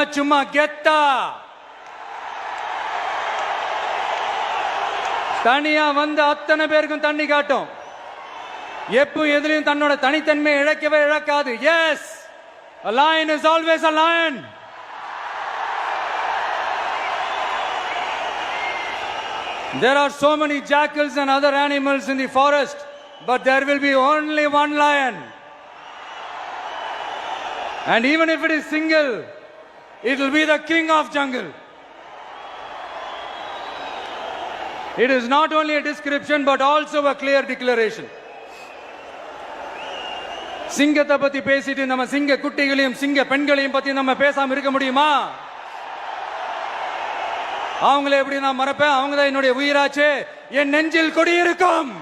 இல்லாம சும்மா கெத்தா தனியா வந்து அத்தனை பேருக்கும் தண்ணி காட்டும். எப்ப எதிலையும் தன்னோட தனித்தன்மையை இழக்கவே இழக்காது. Yes, a lion is always a lion. There are so many jackals and other animals in the forest, but there will be only one lion. And even if it is single, it will be the king of jungle. It is not only a description but also a clear declaration. சிங்கத்தை பத்தி பேசிட்டு நம்ம சிங்க குட்டிகளையும் சிங்க பெண்களையும் பத்தி நம்ம பேசாம இருக்க முடியுமா? அவங்கள எப்படி நான் மறப்பேன்? அவங்க தான் என்னுடைய உயிராச்சு. என் நெஞ்சில் குடியிருக்கும்.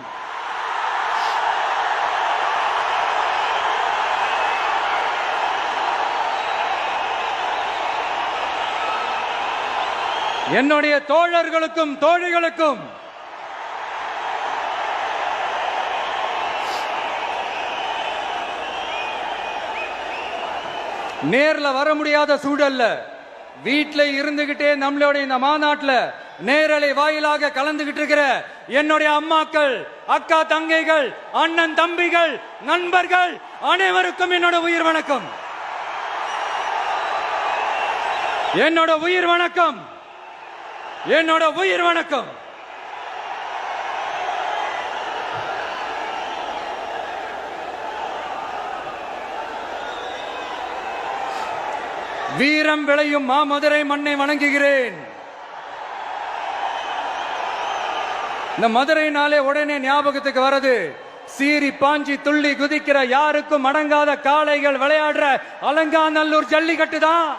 என்னுடைய தோழர்களுக்கும் தோழிகளுக்கும் நேர்ல வர முடியாத சூழல்ல வீட்டில் இருந்துகிட்டே நம்மளோட இந்த மாநாட்டில் நேரலை வாயிலாக கலந்துகிட்டு இருக்கிற என்னுடைய அம்மாக்கள், அக்கா தங்கைகள், அண்ணன் தம்பிகள், நண்பர்கள் அனைவருக்கும் என்னோட உயிர் வணக்கம். என்னோட உயிர் வணக்கம். என்னோட உயிர் வணக்கம். வீரம் விளையும் மாமதுரை மண்ணை வணங்குகிறேன். இந்த மதுரைனாலே உடனே ஞாபகத்துக்கு வரது சீறி பாஞ்சி துள்ளி குதிக்கிற யாருக்கும் அடங்காத காளைகள் விளையாடுற அலங்காநல்லூர் ஜல்லிக்கட்டு தான்.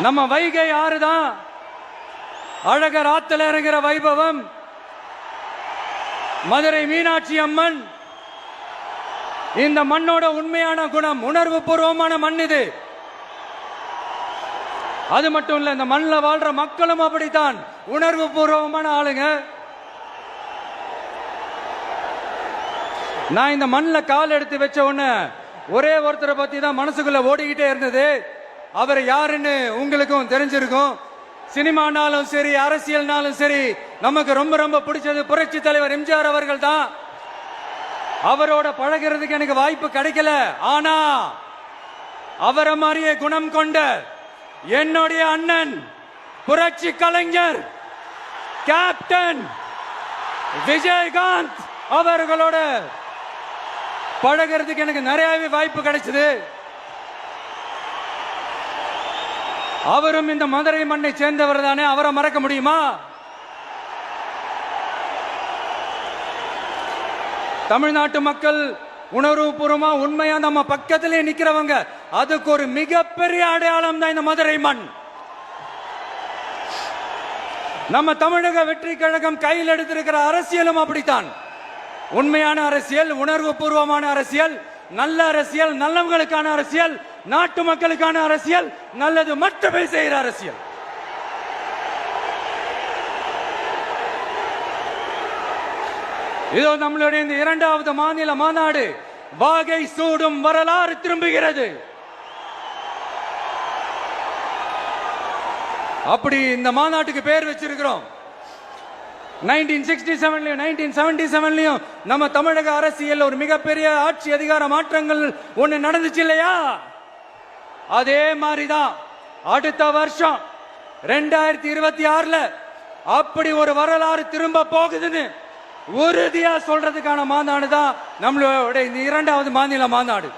நம்ம வைகை ஆறுதான். அழகர் ஆத்துல இறங்குற வைபவம். மதுரை மீனாட்சி அம்மன். இந்த மண்ணோட உண்மையான குணம் உணர்வு பூர்வமான மண் இது. அது மட்டும் இல்ல, இந்த மண்ணில் வாழ்ற மக்களும் அப்படித்தான் உணர்வு பூர்வமான ஆளுங்க. நான் இந்த மண்ணில் கால் எடுத்து வச்ச உடனே ஒரே ஒருத்தரை பத்தி தான் மனசுக்குள்ள ஓடிக்கிட்டே இருந்தது. அவர் யாருன்னு உங்களுக்கும் தெரிஞ்சிருக்கும். சினிமானாலும் சரி, அரசியல்னாலும் சரி, நமக்கு ரொம்ப ரொம்ப பிடிச்சது புரட்சி தலைவர் எம்ஜிஆர் அவர்கள் தான். அவரோட பழகிறதுக்கு எனக்கு வாய்ப்பு கிடைக்கல. ஆனா அவரை மாதிரியே குணம் கொண்ட என்னுடைய அண்ணன் புரட்சி கலைஞர் கேப்டன் விஜயகாந்த் அவர்களோட பழகிறதுக்கு எனக்கு நிறையவே வாய்ப்பு கிடைச்சது. அவரும் இந்த மதுரை மண்ணை சேர்ந்தவர் தானே. அவரை மறக்க முடியுமா? தமிழ்நாட்டு மக்கள் உணர்வுபூர்வமா உண்மையா நம்ம பக்கத்திலே நிக்கிறவங்க. அதுக்கு ஒரு மிகப்பெரிய அடையாளம் தான் இந்த மதுரை மண். நம்ம தமிழக வெற்றி கழகம் கையில் எடுத்திருக்கிற அரசியலும் அப்படித்தான். உண்மையான அரசியல், உணர்வு பூர்வமான அரசியல், நல்ல அரசியல், நல்லவங்களுக்கான அரசியல், நாட்டு மக்களுக்கான அரசியல், நல்லது மட்டுமே செய்கிற அரசியல். இதோ நம்மளுடைய இந்த இரண்டாவது மாநில மாநாடு வாகை சூடும் வரலாறு திரும்புகிறது. அப்படி இந்த மாநாட்டுக்கு பேர் வச்சிருக்கிறோம். 1967லயும் 1977லயும் நம்ம தமிழக அரசியல் ஒரு மிகப்பெரிய ஆட்சி அதிகார மாற்றங்கள் ஒண்ணு நடந்துச்சு இல்லையா? அதே மாதிரிதான் அடுத்த வருஷம் 2026ல அப்படி ஒரு வரலாறு திரும்ப போகுதுன்னு உறுதியா சொல்றதுக்கான மாநாடு தான் நம்மளோட இந்த இரண்டாவது மாநில மாநாடு.